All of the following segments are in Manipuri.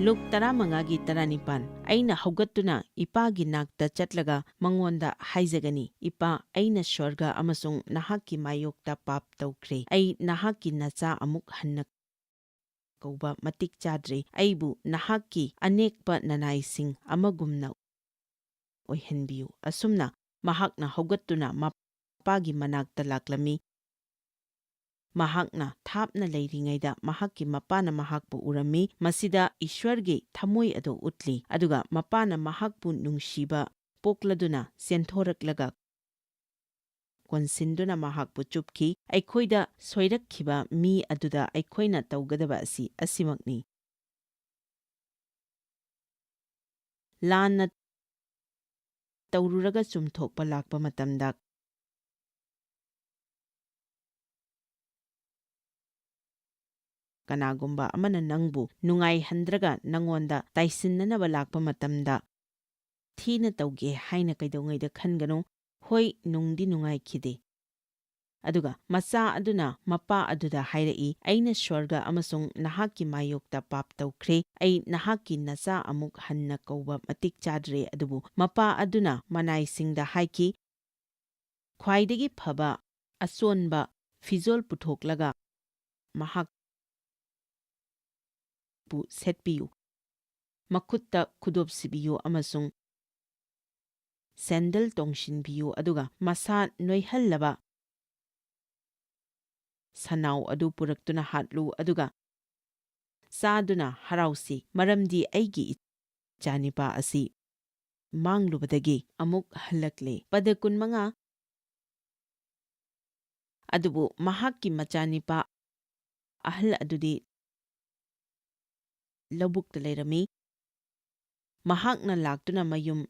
ꯂꯨꯛ 15ꯒꯤ 19 ꯑꯩꯅ ꯍꯧꯒꯠꯇꯨꯅ ꯏꯄꯥꯒꯤ ꯅꯥꯛꯇ ꯆꯠꯂꯒ ꯃꯉꯣꯟꯗ ꯍꯥꯏꯖꯒꯅꯤ, ꯏꯄꯥ, ꯑꯩꯅ ꯁ꯭ꯋꯔꯒ ꯑꯃꯁꯨꯡ ꯅꯍꯥꯛꯀꯤ ꯃꯥꯌꯣꯛꯇ ꯄꯥꯞ ꯇꯧꯈ꯭ꯔꯦ, ꯑꯩ ꯅꯍꯥꯛꯀꯤ ꯅꯆꯥ ꯑꯃꯨꯛ ꯍꯟꯅ ꯀꯧꯕ ꯃꯇꯤꯛ ꯆꯥꯗ꯭ꯔꯦ, ꯑꯩꯕꯨ ꯅꯍꯥꯛꯀꯤ ꯑꯅꯦꯛꯄ ꯅꯅꯥꯏꯁꯤꯡ ꯑꯃꯒꯨꯝꯅ ꯑꯣꯏꯍꯟꯕꯤꯌꯨ꯫ ꯑꯁꯨꯝꯅ ꯃꯍꯥꯛꯅ ꯍꯧꯒꯠꯇꯨꯅ ꯃꯄꯥꯒꯤ ꯃꯅꯥꯛꯇ ꯂꯥꯛꯂꯝꯃꯤ꯫ ꯃꯍꯥꯛꯅ ꯊꯥꯞꯅ ꯂꯩꯔꯤꯉꯩꯗ ꯃꯍꯥꯛꯀꯤ ꯃꯄꯥꯅ ꯃꯍꯥꯛꯄꯨ ꯎꯔꯝꯃꯤ, ꯃꯁꯤꯗ ꯏꯁ꯭ꯋꯔꯒꯤ ꯊꯝꯃꯣꯏ ꯑꯗꯨ ꯎꯠꯂꯤ꯫ ꯑꯗꯨꯒ ꯃꯄꯥꯅ ꯃꯍꯥꯛꯄꯨ ꯅꯨꯡꯁꯤꯕ ꯄꯣꯛꯂꯗꯨꯅ ꯆꯦꯟꯊꯣꯔꯛꯂꯒ ꯀꯣꯟꯁꯤꯟꯗꯨꯅ ꯃꯍꯥꯛꯄꯨ ꯆꯨꯞꯈꯤ꯫ ꯑꯩꯈꯣꯏꯗ ꯁꯣꯏꯔꯛꯈꯤꯕ ꯃꯤ ꯑꯗꯨꯗ ꯑꯩꯈꯣꯏꯅ ꯇꯧꯒꯗꯕ ꯑꯁꯤ ꯑꯁꯤꯃꯛꯅꯤ: ꯂꯥꯟꯅ ꯇꯧꯔꯨꯔꯒ ꯆꯨꯝꯊꯣꯛꯄ ꯂꯥꯛꯄ ꯃꯇꯝꯗ ꯀꯅꯥꯒꯨꯝꯕ ꯑꯃꯅ ꯅꯪꯕꯨ ꯅꯨꯡꯉꯥꯏꯍꯟꯗ꯭ꯔꯒ ꯅꯪꯉꯣꯟꯗ ꯇꯥꯏꯁꯤꯟꯅꯅꯕ ꯂꯥꯛꯄ ꯃꯇꯝꯗ ꯊꯤꯅ ꯇꯧꯒꯦ ꯍꯥꯏꯅ ꯀꯩꯗꯧꯉꯩꯗ ꯈꯟꯒꯅꯨ꯫ ꯍꯣꯏ, ꯅꯨꯡꯗꯤ ꯅꯨꯡꯉꯥꯏꯈꯤꯗꯦ꯫ ꯑꯗꯨꯒ ꯃꯆꯥ ꯑꯗꯨꯅ ꯃꯄꯥ ꯑꯗꯨꯗ ꯍꯥꯏꯔꯛꯏ, ꯑꯩꯅ ꯁ꯭ꯋꯔꯒ ꯑꯃꯁꯨꯡ ꯅꯍꯥꯛꯀꯤ ꯃꯥꯌꯣꯛꯇ ꯄꯥꯞ ꯇꯧꯈ꯭ꯔꯦ, ꯑꯩ ꯅꯍꯥꯛꯀꯤ ꯅꯆꯥ ꯑꯃꯨꯛ ꯍꯟꯅ ꯀꯧꯕ ꯃꯇꯤꯛ ꯆꯥꯗ꯭ꯔꯦ꯫ ꯑꯗꯨꯕꯨ ꯃꯄꯥ ꯑꯗꯨꯅ ꯃꯅꯥꯏꯁꯤꯡꯗ ꯍꯥꯏꯈꯤ, ꯈ꯭ꯋꯥꯏꯗꯒꯤ ꯐꯕ ꯑꯆꯣꯟꯕ ꯐꯤꯖꯣꯜ ꯄꯨꯊꯣꯛꯂꯒ ꯃꯍꯥꯛꯄꯨ ꯁꯦꯠꯄꯤꯌꯨ, ꯃꯈꯨꯠꯇ ꯈꯨꯗꯣꯞ ꯁꯤꯕꯤꯌꯨ ꯑꯃꯁꯨꯡ ꯁꯦꯟꯗꯜ ꯇꯣꯡꯁꯤꯟꯕꯤꯌꯨ, ꯑꯗꯨꯒ ꯃꯁꯥ ꯅꯣꯏꯍꯜꯂꯕ ꯁꯅꯥꯎ ꯑꯗꯨ ꯄꯨꯔꯛꯇꯨꯅ ꯍꯥꯠꯂꯨ, ꯑꯗꯨꯒ ꯆꯥꯗꯨꯅ ꯍꯔꯥꯎꯁꯤ, ꯃꯔꯝꯗꯤ ꯑꯩꯒꯤ ꯏꯆꯥꯅꯤꯄꯥ ꯑꯁꯤ ꯃꯥꯡꯂꯨꯕꯗꯒꯤ ꯑꯃꯨꯛ ꯍꯜꯂꯛꯂꯦ꯫ ꯄꯗ 15 ꯑꯗꯨꯕꯨ ꯃꯍꯥꯛꯀꯤ ꯃꯆꯥꯅꯤꯄꯥ ꯑꯍꯜ ꯑꯗꯨꯗꯤ ꯂꯧꯕꯨꯛꯇ ꯂꯩꯔꯝꯃꯤ꯫ ꯃꯍꯥꯛꯅ ꯂꯥꯛꯇꯨꯅ ꯃꯌꯨꯝ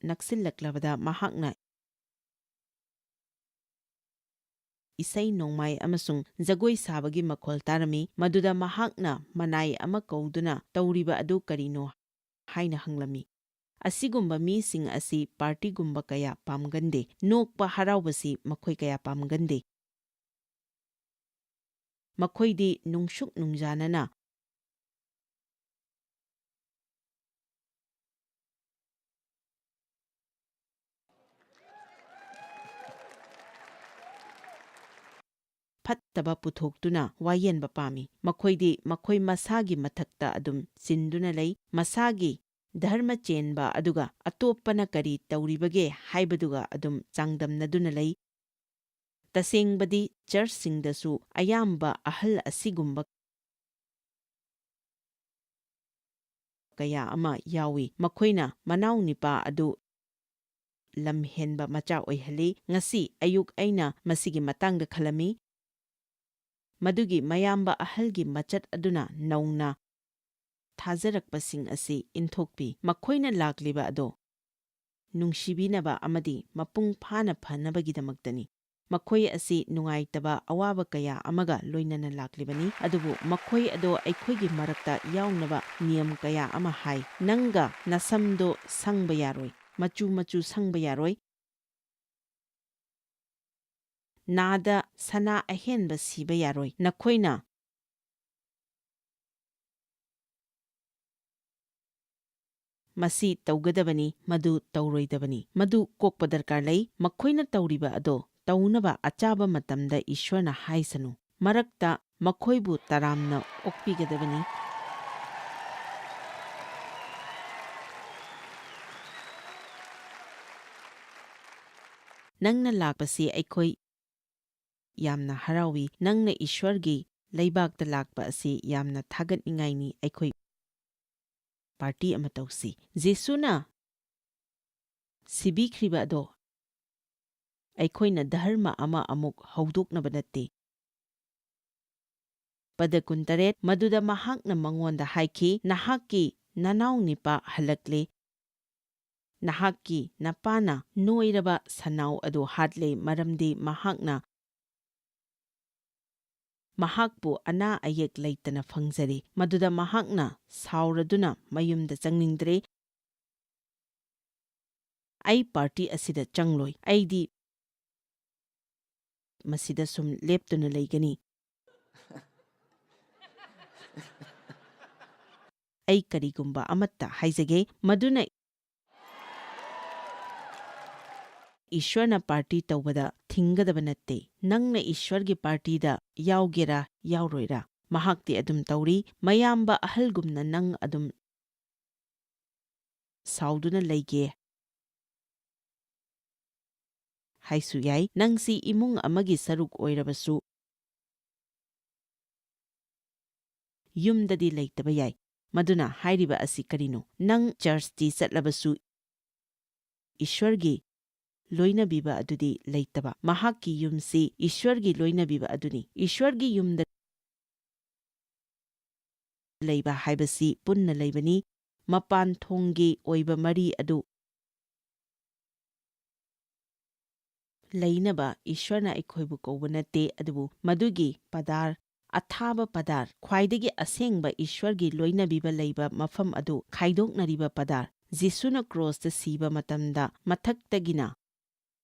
ꯅꯛꯁꯤꯜꯂꯛꯂꯕꯗ ꯃꯍꯥꯛꯅ ꯏꯁꯩ ꯅꯣꯡꯃꯥꯏ ꯑꯃꯁꯨꯡ ꯖꯒꯣꯏ ꯁꯥꯕꯒꯤ ꯃꯈꯣꯜ ꯇꯥꯔꯝꯃꯤ꯫ ꯃꯗꯨꯗ ꯃꯍꯥꯛꯅ ꯃꯅꯥꯏ ꯑꯃ ꯀꯧꯗꯨꯅ ꯇꯧꯔꯤꯕ ꯑꯗꯨ ꯀꯔꯤꯅꯣ ꯍꯥꯏꯅ ꯍꯪꯂꯝꯃꯤ꯫ ꯑꯁꯤꯒꯨꯝꯕ ꯃꯤꯁꯤꯡ ꯑꯁꯤ ꯄꯥꯔꯇꯤꯒꯨꯝꯕ ꯀꯌꯥ ꯄꯥꯝꯒꯟꯗꯦ, ꯅꯣꯛꯄ ꯍꯔꯥꯎꯕꯁꯤ ꯃꯈꯣꯏ ꯀꯌꯥ ꯄꯥꯝꯒꯟꯗꯦ꯫ ꯃꯈꯣꯏꯗꯤ ꯅꯨꯡꯁꯨꯛ ꯅꯨꯡꯖꯥꯅꯅ ꯐꯠꯇꯕ ꯄꯨꯊꯣꯛꯇꯨꯅ ꯋꯥꯌꯦꯟꯕ ꯄꯥꯝꯃꯤ꯫ ꯃꯈꯣꯏꯗꯤ ꯃꯈꯣꯏ ꯃꯁꯥꯒꯤ ꯃꯊꯛꯇ ꯑꯗꯨꯝ ꯆꯤꯟꯗꯨꯅ ꯂꯩ, ꯃꯁꯥꯒꯤ ꯙꯔꯃ ꯆꯦꯟꯕ ꯑꯗꯨꯒ ꯑꯇꯣꯞꯄꯅ ꯀꯔꯤ ꯇꯧꯔꯤꯕꯒꯦ ꯍꯥꯏꯕꯗꯨꯒ ꯑꯗꯨꯝ ꯆꯥꯡꯗꯝꯅꯗꯨꯅ ꯂꯩ꯫ ꯇꯁꯦꯡꯕꯗꯤ ꯆꯔꯆꯁꯤꯡꯗꯁꯨ ꯑꯌꯥꯝꯕ ꯑꯍꯜ ꯑꯁꯤꯒꯨꯝꯕ ꯀꯌꯥ ꯑꯃ ꯌꯥꯎꯏ, ꯃꯈꯣꯏꯅ ꯃꯅꯥꯎꯅꯤꯄꯥ ꯑꯗꯨ ꯂꯝꯍꯦꯟꯕ ꯃꯆꯥ ꯑꯣꯏꯍꯜꯂꯤ꯫ ꯉꯁꯤ ꯑꯌꯨꯛ ꯑꯩꯅ ꯃꯁꯤꯒꯤ ꯃꯇꯥꯡꯗ ꯈꯜꯂꯝꯃꯤ, ꯃꯗꯨꯒꯤ ꯃꯌꯥꯝꯕ ꯑꯍꯜꯒꯤ ꯃꯆꯠ ꯑꯗꯨꯅ ꯅꯧꯅ ꯊꯥꯖꯔꯛꯄꯁꯤꯡ ꯑꯁꯤ ꯏꯟꯊꯣꯛꯄꯤ꯫ ꯃꯈꯣꯏꯅ ꯂꯥꯛꯂꯤꯕ ꯑꯗꯣ ꯅꯨꯡꯁꯤꯕꯤꯅꯕ ꯑꯃꯗꯤ ꯃꯄꯨꯡ ꯐꯥꯅ ꯐꯅꯕꯒꯤꯗꯃꯛꯇꯅꯤ꯫ ꯃꯈꯣꯏ ꯑꯁꯤ ꯅꯨꯡꯉꯥꯏꯇꯕ ꯑꯋꯥꯕ ꯀꯌꯥ ꯑꯃꯒ ꯂꯣꯏꯅꯅ ꯂꯥꯛꯂꯤꯕꯅꯤ, ꯑꯗꯨꯕꯨ ꯃꯈꯣꯏ ꯑꯗꯣ ꯑꯩꯈꯣꯏꯒꯤ ꯃꯔꯛꯇ ꯌꯥꯎꯅꯕ ꯅꯤꯌꯝ ꯀꯌꯥ ꯑꯃ ꯍꯥꯏ꯫ ꯅꯪꯒ ꯅꯁꯝꯗꯣ ꯁꯪꯕ ꯌꯥꯔꯣꯏ, ꯃꯆꯨ ꯃꯆꯨ ꯁꯪꯕ ꯌꯥꯔꯣꯏ, ꯅꯥꯗ ꯁꯅꯥ ꯑꯍꯦꯟꯕ ꯁꯤꯕ ꯌꯥꯔꯣꯏ, ꯅꯈꯣꯏꯅ ꯃꯁꯤ ꯇꯧꯒꯗꯕꯅꯤ, ꯃꯗꯨ ꯇꯧꯔꯣꯏꯗꯕꯅꯤ, ꯃꯗꯨ ꯀꯣꯛꯄ ꯗꯔꯀꯥꯔ ꯂꯩ꯫ ꯃꯈꯣꯏꯅ ꯇꯧꯔꯤꯕ ꯑꯗꯣ ꯇꯧꯅꯕ ꯑꯆꯥꯕ ꯃꯇꯝꯗ ꯏꯁ꯭ꯋꯔꯅ ꯍꯥꯏꯁꯅꯨ, ꯃꯔꯛꯇ ꯃꯈꯣꯏꯕꯨ ꯇꯔꯥꯝꯅ ꯑꯣꯛꯄꯤꯒꯗꯕꯅꯤ꯫ ꯅꯪꯅ ꯂꯥꯛꯄꯁꯤ ꯑꯩꯈꯣꯏ ꯌꯥꯝꯅ ꯍꯔꯥꯎꯏ, ꯅꯪꯅ ꯏꯁ꯭ꯋꯔꯒꯤ ꯂꯩꯕꯥꯛꯇ ꯂꯥꯛꯄ ꯑꯁꯤ ꯌꯥꯝꯅ ꯊꯥꯒꯠꯅꯤꯡꯉꯥꯏꯅꯤ꯫ ꯑꯩꯈꯣꯏ ꯄꯥꯔꯇꯤ ꯑꯃ ꯇꯧꯁꯤ꯫ ꯖꯦꯁꯨꯅ ꯁꯤꯕꯤꯈ꯭ꯔꯤꯕ ꯑꯗꯣ ꯑꯩꯈꯣꯏꯅ ꯙꯔꯃ ꯑꯃ ꯑꯃꯨꯛ ꯍꯧꯗꯣꯛꯅꯕ ꯅꯠꯇꯦ꯫ ꯄꯗ 18 ꯃꯗꯨꯗ ꯃꯍꯥꯛꯅ ꯃꯉꯣꯟꯗ ꯍꯥꯏꯈꯤ, ꯅꯍꯥꯛꯀꯤ ꯅꯅꯥꯎꯅꯤꯄꯥ ꯍꯜꯂꯛꯂꯦ, ꯅꯍꯥꯛꯀꯤ ꯅꯄꯥꯅ ꯅꯣꯏꯔꯕ ꯁꯅꯥꯎ ꯑꯗꯨ ꯍꯥꯠꯂꯦ, ꯃꯔꯝꯗꯤ ꯃꯍꯥꯛꯅ ꯃꯍꯥꯛꯄꯨ ꯑꯅꯥ ꯑꯌꯦꯛ ꯂꯩꯇꯅ ꯐꯪꯖꯔꯦ꯫ ꯃꯗꯨꯗ ꯃꯍꯥꯛꯅ ꯁꯥꯎꯔꯗꯨꯅ ꯃꯌꯨꯝꯗ ꯆꯪꯅꯤꯡꯗ꯭ꯔꯦ꯫ ꯑꯩ ꯄꯥꯔꯇꯤ ꯑꯁꯤꯗ ꯆꯪꯂꯣꯏ, ꯑꯩꯗꯤ ꯃꯁꯤꯗ ꯁꯨꯝ ꯂꯦꯞꯇꯨꯅ ꯂꯩꯒꯅꯤ꯫ ꯑꯩ ꯀꯔꯤꯒꯨꯝꯕ ꯑꯃꯠꯇ ꯍꯥꯏꯖꯒꯦ, ꯃꯗꯨꯅ ꯏꯁ꯭ꯋꯔꯅ ꯄꯥꯔꯇꯤ ꯇꯧꯕꯗ ꯊꯤꯡꯒꯗꯕ ꯅꯠꯇꯦ꯫ ꯅꯪꯅ ꯏꯁ꯭ꯋꯔꯒꯤ ꯄꯥꯔꯇꯤꯗ ꯌꯥꯎꯒꯦꯔꯥ ꯌꯥꯎꯔꯣꯏꯔꯥ, ꯃꯍꯥꯛꯇꯤ ꯑꯗꯨꯝ ꯇꯧꯔꯤ꯫ ꯃꯌꯥꯝꯕ ꯑꯍꯜꯒꯨꯝꯅ ꯅꯪ ꯑꯗꯨꯝ ꯁꯥꯎꯗꯨꯅ ꯂꯩꯒꯦ ꯍꯥꯏꯁꯨ ꯌꯥꯏ꯫ ꯅꯪꯁꯤ ꯏꯃꯨꯡ ꯑꯃꯒꯤ ꯁꯔꯨꯛ ꯑꯣꯏꯔꯕꯁꯨ ꯌꯨꯝꯗꯗꯤ ꯂꯩꯇꯕ ꯌꯥꯏ꯫ ꯃꯗꯨꯅ ꯍꯥꯏꯔꯤꯕ ꯑꯁꯤ ꯀꯔꯤꯅꯣ? ꯅꯪ ꯆꯔꯆꯇꯤ ꯆꯠꯂꯕꯁꯨ ꯏꯁ꯭ꯋꯔꯒꯤ ꯂꯣꯏꯅꯕꯤꯕ ꯑꯗꯨꯗꯤ ꯂꯩꯇꯕ꯫ ꯃꯍꯥꯛꯀꯤ ꯌꯨꯝꯁꯤ ꯏꯁ꯭ꯋꯔꯒꯤ ꯂꯣꯏꯅꯕꯤꯕ ꯑꯗꯨꯅꯤ꯫ ꯏꯁ꯭ꯋꯔꯒꯤ ꯌꯨꯝꯗ ꯂꯩꯕ ꯍꯥꯏꯕꯁꯤ ꯄꯨꯟꯅ ꯂꯩꯕꯅꯤ꯫ ꯃꯄꯥꯟ ꯊꯣꯡꯒꯤ ꯑꯣꯏꯕ ꯃꯔꯤ ꯑꯗꯨ ꯂꯩꯅꯕ ꯏꯁ꯭ꯋꯔꯅ ꯑꯩꯈꯣꯏꯕꯨ ꯀꯧꯕ ꯅꯠꯇꯦ, ꯑꯗꯨꯕꯨ ꯃꯗꯨꯒꯤ ꯄꯗꯥꯔ, ꯑꯊꯥꯕ ꯄꯗꯥꯔ, ꯈ꯭ꯋꯥꯏꯗꯒꯤ ꯑꯁꯦꯡꯕ ꯏꯁ꯭ꯋꯔꯒꯤ ꯂꯣꯏꯅꯕꯤꯕ ꯂꯩꯕ ꯃꯐꯝ ꯑꯗꯨ ꯈꯥꯏꯗꯣꯛꯅꯔꯤꯕ ꯄꯗꯥꯔ, ꯖꯤꯁꯨꯅ ꯀ꯭ꯔꯣꯁꯇ ꯁꯤꯕ ꯃꯇꯝꯗ ꯃꯊꯛꯇꯒꯤꯅ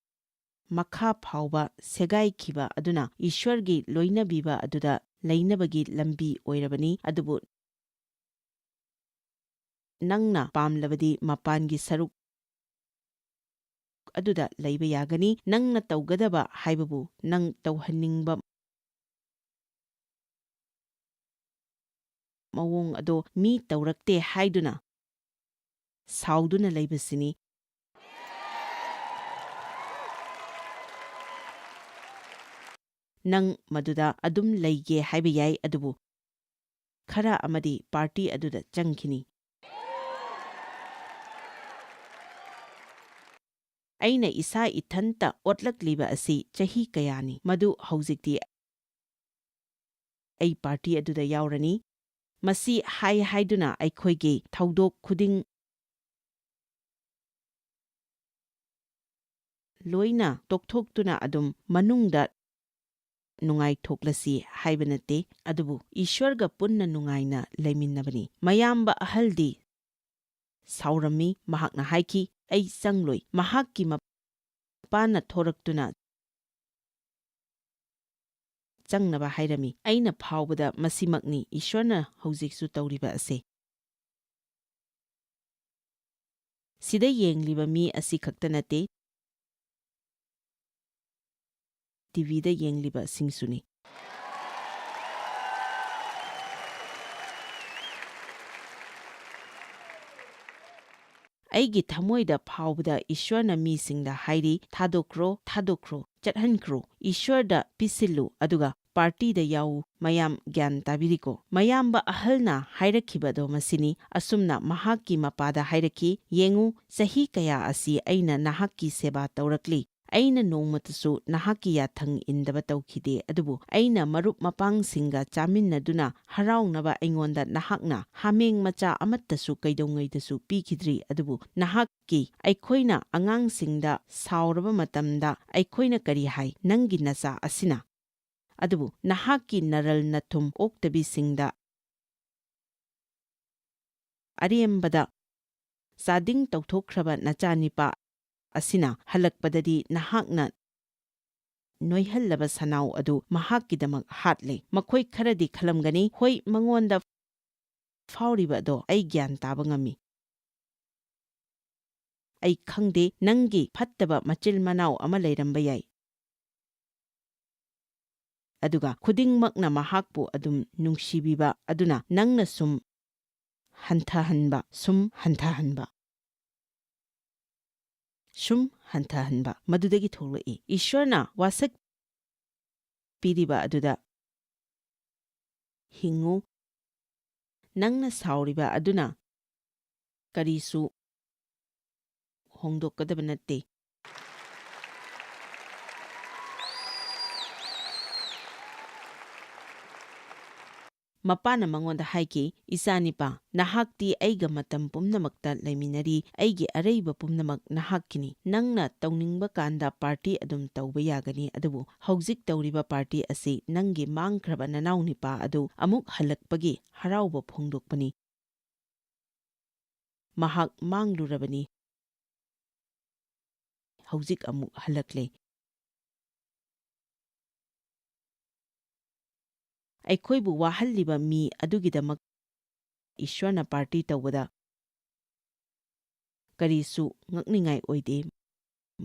ꯃꯈꯥ ꯐꯥꯎꯕ ꯁꯦꯒꯥꯏꯈꯤꯕ ꯑꯗꯨꯅ ꯏꯁ꯭ꯋꯔꯒꯤ ꯂꯣꯏꯅꯕꯤꯕ ꯑꯗꯨꯗ ꯂꯩꯅꯕꯒꯤ ꯂꯝꯕꯤ ꯑꯣꯏꯔꯕꯅꯤ꯫ ꯑꯗꯨꯕꯨ ꯅꯪꯅ ꯄꯥꯝꯂꯕꯗꯤ ꯃꯄꯥꯟꯒꯤ ꯁꯔꯨꯛ ꯑꯗꯨꯗ ꯂꯩꯕ ꯌꯥꯒꯅꯤ꯫ ꯅꯪꯅ ꯇꯧꯒꯗꯕ ꯍꯥꯏꯕꯕꯨ ꯅꯪ ꯇꯧꯍꯟꯅꯤꯡꯕ ꯃꯑꯣꯡ ꯑꯗꯣ ꯃꯤ ꯇꯧꯔꯛꯇꯦ ꯍꯥꯏꯗꯨꯅ ꯁꯥꯎꯗꯨꯅ ꯂꯩꯕꯁꯤꯅꯤ꯫ ꯅꯪ ꯃꯗꯨꯗ ꯑꯗꯨꯝ ꯂꯩꯒꯦ ꯍꯥꯏꯕ ꯌꯥꯏ, ꯑꯗꯨꯕꯨ ꯈꯔ ꯑꯃꯗꯤ ꯄꯥꯔꯇꯤ ꯑꯗꯨꯗ ꯆꯪꯈꯤꯅꯤ꯫ ꯑꯩꯅ ꯏꯁꯥ ꯏꯊꯟꯇ ꯑꯣꯠꯂꯛꯂꯤꯕ ꯑꯁꯤ ꯆꯍꯤ ꯀꯌꯥꯅꯤ, ꯃꯗꯨ ꯍꯧꯖꯤꯛꯇꯤ ꯑꯩ ꯄꯥꯔꯇꯤ ꯑꯗꯨꯗ ꯌꯥꯎꯔꯅꯤ꯫ ꯃꯁꯤ ꯍꯥꯏꯗꯨꯅ ꯑꯩꯈꯣꯏꯒꯤ ꯊꯧꯗꯣꯛ ꯈꯨꯗꯤꯡ ꯂꯣꯏꯅ ꯇꯣꯛꯊꯣꯛꯇꯨꯅ ꯑꯗꯨꯝ ꯃꯅꯨꯡꯗ ꯅꯨꯡꯉꯥꯏꯊꯣꯛꯂꯁꯤ ꯍꯥꯏꯕ ꯅꯠꯇꯦ, ꯑꯗꯨꯕꯨ ꯏꯁ꯭ꯋꯔꯒ ꯄꯨꯟꯅ ꯅꯨꯡꯉꯥꯏꯅ ꯂꯩꯃꯤꯟꯅꯕꯅꯤ꯫ ꯃꯌꯥꯝꯕ ꯑꯍꯜꯗꯤ ꯁꯥꯎꯔꯝꯃꯤ꯫ ꯃꯍꯥꯛꯅ ꯍꯥꯏꯈꯤ, ꯑꯩ ꯆꯪꯂꯣꯏ꯫ ꯃꯍꯥꯛꯀꯤ ꯃꯄꯥꯅ ꯊꯣꯔꯛꯇꯨꯅ ꯆꯪꯅꯕ ꯍꯥꯏꯔꯝꯃꯤ꯫ ꯑꯩꯅ ꯐꯥꯎꯕꯗ ꯃꯁꯤꯃꯛꯅꯤ ꯏꯁ꯭ꯋꯔꯅ ꯍꯧꯖꯤꯛꯁꯨ ꯇꯧꯔꯤꯕ ꯑꯁꯤ꯫ ꯁꯤꯗ ꯌꯦꯡꯂꯤꯕ ꯃꯤ ꯑꯁꯤ ꯈꯛꯇ ꯅꯠꯇꯦ, ꯇꯤꯚꯤꯗ ꯌꯦꯡꯂꯤꯕꯁꯤꯡꯁꯨꯅꯤ꯫ ꯑꯩꯒꯤ ꯊꯃꯣꯏꯗ ꯐꯥꯎꯕꯗ ꯏꯁ꯭ꯋꯔꯅ ꯃꯤꯁꯤꯡꯗ ꯍꯥꯏꯔꯤ, ꯊꯥꯗꯣꯛꯈ꯭ꯔꯣ, ꯊꯥꯗꯣꯛꯈ꯭ꯔꯣ, ꯆꯠꯍꯟꯈ꯭ꯔꯣ, ꯏꯁ꯭ꯋꯔꯗ ꯄꯤꯁꯤꯜꯂꯨ, ꯑꯗꯨꯒ ꯄꯥꯔꯇꯤꯗ ꯌꯥꯎꯎ꯫ ꯃꯌꯥꯝ ꯒ꯭ꯌꯥꯟ ꯇꯥꯕꯤꯔꯤꯀꯣ? ꯃꯌꯥꯝꯕ ꯑꯍꯜꯅ ꯍꯥꯏꯔꯛꯈꯤꯕꯗꯣ ꯃꯁꯤꯅꯤ꯫ ꯑꯁꯨꯝꯅ ꯃꯍꯥꯛꯀꯤ ꯃꯄꯥꯗ ꯍꯥꯏꯔꯛꯈꯤ, ꯌꯦꯡꯉꯨ, ꯆꯍꯤ ꯀꯌꯥ ꯑꯁꯤ ꯑꯩꯅ ꯅꯍꯥꯛꯀꯤ ꯁꯦꯕꯥ ꯇꯧꯔꯛꯂꯤ꯫ ꯑꯩꯅ ꯅꯣꯡꯃꯇꯁꯨ ꯅꯍꯥꯛꯀꯤ ꯌꯥꯊꯪꯏꯟꯗꯕ ꯇꯧꯈꯤꯗꯦ, ꯑꯗꯨꯕꯨ ꯑꯩꯅ ꯃꯔꯨꯞ ꯃꯄꯥꯡꯁꯤꯡꯒ ꯆꯥꯃꯤꯟꯅꯗꯨꯅ ꯍꯔꯥꯎꯅꯕ ꯑꯩꯉꯣꯟꯗ ꯅꯍꯥꯛꯅ ꯍꯥꯃꯦꯡ ꯃꯆꯥ ꯑꯃꯠꯇꯁꯨ ꯀꯩꯗꯧꯉꯩꯗꯁꯨ ꯄꯤꯈꯤꯗ꯭ꯔꯤ꯫ ꯑꯗꯨꯕꯨ ꯑꯩꯈꯣꯏꯅ ꯑꯉꯥꯡꯁꯤꯡꯗ ꯁꯥꯎꯔꯕ ꯃꯇꯝꯗ ꯑꯩꯈꯣꯏꯅ ꯀꯔꯤ ꯍꯥꯏ? ꯅꯪꯒꯤ ꯅꯆꯥ ꯑꯁꯤꯅ꯫ ꯑꯗꯨꯕꯨ ꯅꯍꯥꯛꯀꯤ ꯅꯔꯜ ꯅꯊꯨꯝ ꯑꯣꯛꯇꯕꯤꯁꯤꯡꯗ ꯑꯔꯦꯝꯕꯗ ꯆꯥꯗꯤꯡ ꯇꯧꯊꯣꯛꯈ꯭ꯔꯕ ꯅꯆꯥꯅꯤꯄꯥ ꯑꯁꯤꯅ ꯍꯜꯂꯛꯄꯗꯗꯤ ꯅꯍꯥꯛꯅ ꯅꯣꯏꯍꯜꯂꯕ ꯁꯅꯥꯎ ꯑꯗꯨ ꯃꯍꯥꯛꯀꯤꯗꯃꯛ ꯍꯥꯠꯂꯦ꯫ ꯃꯈꯣꯏ ꯈꯔꯗꯤ ꯈꯜꯂꯝꯒꯅꯤ, ꯍꯣꯏ, ꯃꯉꯣꯟꯗ ꯐꯥꯎꯔꯤꯕ ꯑꯗꯣ ꯑꯩ ꯒ꯭ꯌꯥꯟ ꯇꯥꯕ ꯉꯝꯃꯤ꯫ ꯑꯩ ꯈꯪꯗꯦ, ꯅꯪꯒꯤ ꯐꯠꯇꯕ ꯃꯆꯤꯜ ꯃꯅꯥꯎ ꯑꯃ ꯂꯩꯔꯝꯕ ꯌꯥꯏ, ꯑꯗꯨꯒ ꯈꯨꯗꯤꯡꯃꯛꯅ ꯃꯍꯥꯛꯄꯨ ꯑꯗꯨꯝ ꯅꯨꯡꯁꯤꯕꯤꯕ ꯑꯗꯨꯅ ꯅꯪꯅ ꯁꯨꯝ ꯍꯟꯊꯍꯟꯕ ꯃꯗꯨꯗꯒꯤ ꯊꯣꯛꯂꯛꯏ꯫ ꯏꯁ꯭ꯋꯔꯅ ꯋꯥꯁꯛ ꯄꯤꯔꯤꯕ ꯑꯗꯨꯗ ꯍꯤꯡꯉꯨ꯫ ꯅꯪꯅ ꯁꯥꯎꯔꯤꯕ ꯑꯗꯨꯅ ꯀꯔꯤꯁꯨ ꯍꯣꯡꯗꯣꯛꯀꯗꯕ ꯅꯠꯇꯦ꯫ ꯃꯄꯥꯅ ꯃꯉꯣꯟꯗ ꯍꯥꯏꯈꯤ, ꯏꯆꯥꯅꯤꯄꯥ, ꯅꯍꯥꯛꯇꯤ ꯑꯩꯒ ꯃꯇꯝ ꯄꯨꯝꯅꯃꯛꯇ ꯂꯩꯃꯤꯟꯅꯔꯤ꯫ ꯑꯩꯒꯤ ꯑꯔꯩꯕ ꯄꯨꯝꯅꯃꯛ ꯅꯍꯥꯛꯀꯤꯅꯤ꯫ ꯅꯪꯅ ꯇꯧꯅꯤꯡꯕ ꯀꯥꯟꯗ ꯄꯥꯔꯇꯤ ꯑꯗꯨꯝ ꯇꯧꯕ ꯌꯥꯒꯅꯤ, ꯑꯗꯨꯕꯨ ꯍꯧꯖꯤꯛ ꯇꯧꯔꯤꯕ ꯄꯥꯔꯇꯤ ꯑꯁꯤ ꯅꯪꯒꯤ ꯃꯥꯡꯈ꯭ꯔꯕ ꯅꯅꯥꯎꯅꯤꯄꯥ ꯑꯗꯨ ꯑꯃꯨꯛ ꯍꯜꯂꯛꯄꯒꯤ ꯍꯔꯥꯎꯕ ꯐꯣꯡꯗꯣꯛꯄꯅꯤ꯫ ꯃꯍꯥꯛ ꯃꯥꯡꯂꯨꯔꯕꯅꯤ, ꯍꯧꯖꯤꯛ ꯑꯃꯨꯛ ꯍꯜꯂꯛꯂꯦ꯫ ꯑꯩꯈꯣꯏꯕꯨ ꯋꯥꯍꯜꯂꯤꯕ ꯃꯤ ꯑꯗꯨꯒꯤꯗꯃꯛ ꯏꯁ꯭ꯋꯔꯅ ꯄꯥꯔꯇꯤ ꯇꯧꯕꯗ ꯀꯔꯤꯁꯨ ꯉꯛꯅꯤꯡꯉꯥꯏ ꯑꯣꯏꯗꯦ,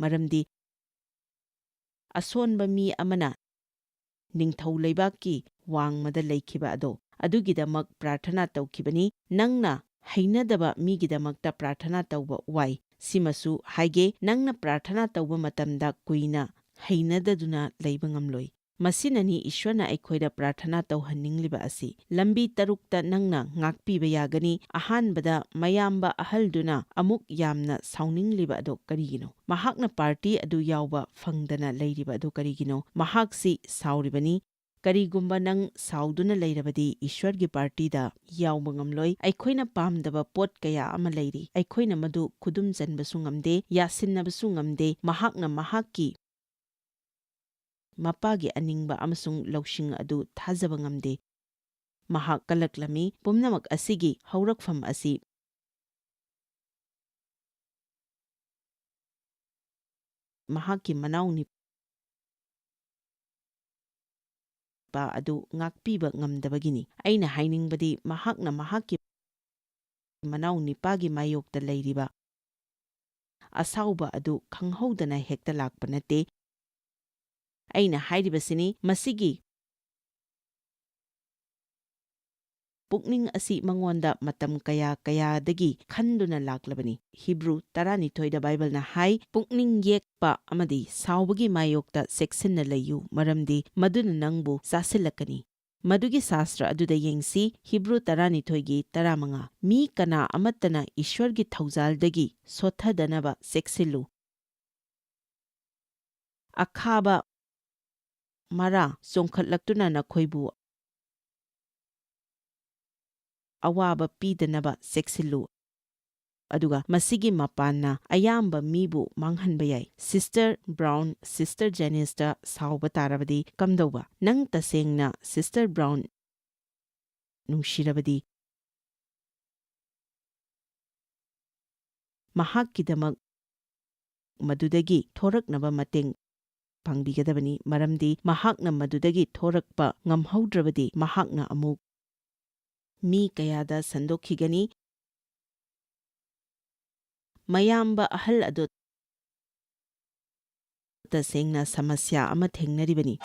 ꯃꯔꯝꯗꯤ ꯑꯁꯣꯟꯕ ꯃꯤ ꯑꯃꯅ ꯅꯤꯡꯊꯧ ꯂꯩꯕꯥꯛꯀꯤ ꯋꯥꯡꯃꯗ ꯂꯩꯈꯤꯕ ꯑꯗꯨꯒꯤꯗꯃꯛ ꯄ꯭ꯔꯥꯔꯊꯅꯥ ꯇꯧꯈꯤꯕꯅꯤ꯫ ꯅꯪꯅ ꯍꯩꯅꯗꯕ ꯃꯤꯒꯤꯗꯃꯛꯇ ꯄ꯭ꯔꯥꯔꯊꯅꯥ ꯇꯧꯕ ꯋꯥꯏ꯫ ꯁꯤꯃꯁꯨ ꯍꯥꯏꯒꯦ, ꯅꯪꯅ ꯄ꯭ꯔꯥꯔꯊꯅꯥ ꯇꯧꯕ ꯃꯇꯝꯗ ꯀꯨꯏꯅ ꯍꯩꯅꯗꯗꯨꯅ ꯂꯩꯕ ꯉꯝꯂꯣꯏ꯫ ꯃꯁꯤꯅꯅꯤ ꯏꯁ꯭ꯋꯔꯅ ꯑꯩꯈꯣꯏꯗ ꯄ꯭ꯔꯥꯔꯊꯅꯥ ꯇꯧꯍꯟꯅꯤꯡꯂꯤꯕ ꯑꯁꯤ꯫ ꯂꯝꯕꯤ 6ꯇ ꯅꯪꯅ ꯉꯥꯛꯄꯤꯕ ꯌꯥꯒꯅꯤ꯫ ꯑꯍꯥꯟꯕꯗ ꯃꯌꯥꯝꯕ ꯑꯍꯜꯗꯨꯅ ꯑꯃꯨꯛ ꯌꯥꯝꯅ ꯁꯥꯎꯅꯤꯡꯂꯤꯕ ꯀꯔꯤꯒꯤꯅꯣ? ꯃꯍꯥꯛꯅ ꯄꯥꯔꯇꯤ ꯑꯗꯨ ꯌꯥꯎꯕ ꯐꯪꯗꯅ ꯂꯩꯔꯤꯕ ꯀꯔꯤꯒꯤꯅꯣ? ꯃꯍꯥꯛꯁꯤ ꯁꯥꯎꯔꯤꯕꯅꯤ꯫ ꯀꯔꯤꯒꯨꯝꯕ ꯅꯪ ꯁꯥꯎꯗꯨꯅ ꯂꯩꯔꯕꯗꯤ ꯏꯁ꯭ꯋꯔꯒꯤ ꯄꯥꯔꯇꯤꯗ ꯌꯥꯎꯕ ꯉꯝꯂꯣꯏ꯫ ꯑꯩꯈꯣꯏꯅ ꯄꯥꯝꯗꯕ ꯄꯣꯠ ꯀꯌꯥ ꯑꯃ ꯂꯩꯔꯤ꯫ ꯑꯩꯈꯣꯏꯅ ꯃꯗꯨ ꯈꯨꯗꯨꯝ ꯆꯟꯕꯁꯨ ꯉꯝꯗꯦ, ꯌꯥꯁꯤꯟꯅꯕꯁꯨ ꯉꯝꯗꯦ꯫ ꯃꯍꯥꯛꯅ ꯃꯍꯥꯛꯀꯤ ꯃꯄꯥꯒꯤ ꯑꯅꯤꯡꯕ ꯑꯃꯁꯨꯡ ꯂꯧꯁꯤꯡ ꯑꯗꯨ ꯊꯥꯖꯕ ꯉꯝꯗꯦ꯫ ꯃꯍꯥꯛ ꯀꯜꯂꯛꯂꯝꯃꯤ꯫ ꯄꯨꯝꯅꯃꯛ ꯑꯁꯤꯒꯤ ꯍꯧꯔꯛꯐꯝ ꯑꯁꯤ ꯃꯍꯥꯛꯀꯤ ꯃꯅꯥꯎꯅꯨꯄꯥ ꯑꯗꯨ ꯉꯥꯛꯄꯤꯕ ꯉꯝꯗꯕꯒꯤꯅꯤ꯫ ꯑꯩꯅ ꯍꯥꯏꯅꯤꯡꯕꯗꯤ ꯃꯍꯥꯛꯅ ꯃꯍꯥꯛꯀꯤ ꯃꯅꯥꯎꯅꯨꯄꯥꯒꯤ ꯃꯥꯌꯣꯛꯇ ꯂꯩꯔꯤꯕ ꯑꯁꯥꯎꯕ ꯑꯗꯨ ꯈꯪꯍꯧꯗꯅ ꯍꯦꯛꯇ ꯂꯥꯛꯄ ꯅꯠꯇꯦ꯫ ꯑꯩꯅ ꯍꯥꯏꯔꯤꯕꯁꯤꯅꯤ, ꯃꯁꯤꯒꯤ ꯄꯨꯛꯅꯤꯡ ꯑꯁꯤ ꯃꯉꯣꯟꯗ ꯃꯇꯝ ꯀꯌꯥꯗꯒꯤ ꯈꯟꯗꯨꯅ ꯂꯥꯛꯂꯕꯅꯤ꯫ ꯍꯤꯕ꯭ꯔꯨ 12ꯗ ꯕꯥꯏꯕꯜꯅ ꯍꯥꯏ, ꯄꯨꯛꯅꯤꯡ ꯌꯦꯛꯄ ꯑꯃꯗꯤ ꯁꯥꯎꯕꯒꯤ ꯃꯥꯌꯣꯛꯇ ꯆꯦꯛꯁꯤꯟꯅ ꯂꯩꯌꯨ, ꯃꯔꯝꯗꯤ ꯃꯗꯨꯅ ꯅꯪꯕꯨ ꯆꯥꯁꯤꯜꯂꯛꯀꯅꯤ꯫ ꯃꯗꯨꯒꯤ ꯁꯥꯁꯇ꯭ꯔ ꯑꯗꯨꯗ ꯌꯦꯡꯁꯤ꯫ ꯍꯤꯕ꯭ꯔꯨ 12:15 ꯃꯤ ꯀꯅꯥ ꯑꯃꯠꯇꯅ ꯏꯁ꯭ꯋꯔꯒꯤ ꯊꯧꯖꯥꯜꯗꯒꯤ ꯁꯣꯠꯊꯗꯅꯕ ꯆꯦꯛꯁꯤꯜꯂꯨ꯫ ꯑꯈꯥꯕ ꯃꯔꯥ ꯆꯣꯡꯈꯠꯂꯛꯇꯨꯅ ꯅꯈꯣꯏꯕꯨ ꯑꯋꯥꯕ ꯄꯤꯗꯅꯕ ꯆꯦꯛꯁꯤꯜꯂꯨ, ꯑꯗꯨꯒ ꯃꯁꯤꯒꯤ ꯃꯄꯥꯟꯅ ꯑꯌꯥꯝꯕ ꯃꯤꯕꯨ ꯃꯥꯡꯍꯟꯕ ꯌꯥꯏ꯫ ꯁꯤꯁꯇꯔ ꯕ꯭ꯔꯥꯎꯟ ꯁꯤꯁꯇꯔ ꯖꯦꯅꯤꯁꯇ ꯁꯥꯎꯕ ꯇꯥꯔꯕꯗꯤ ꯀꯝꯗꯧꯕ? ꯅꯪ ꯇꯁꯦꯡꯅ ꯁꯤꯁꯇꯔ ꯕ꯭ꯔꯥꯎꯟ ꯅꯨꯡꯁꯤꯔꯕꯗꯤ ꯃꯍꯥꯛꯀꯤꯗꯃꯛ ꯃꯗꯨꯗꯒꯤ ꯊꯣꯔꯛꯅꯕ ꯃꯇꯦꯡ ꯄꯥꯡꯕꯤꯒꯗꯕꯅꯤ, ꯃꯔꯝꯗꯤ ꯃꯍꯥꯛꯅ ꯃꯗꯨꯗꯒꯤ ꯊꯣꯔꯛꯄ ꯉꯝꯍꯧꯗ꯭ꯔꯕꯗꯤ ꯃꯍꯥꯛꯅ ꯑꯃꯨꯛ ꯃꯤ ꯀꯌꯥꯗ ꯁꯟꯗꯣꯛꯈꯤꯒꯅꯤ꯫ ꯃꯌꯥꯝꯕ ꯑꯍꯜ ꯑꯗꯨ ꯇꯁꯦꯡꯅ ꯁꯃꯁ꯭ꯌꯥ ꯑꯃ ꯊꯦꯡꯅꯔꯤꯕꯅꯤ꯫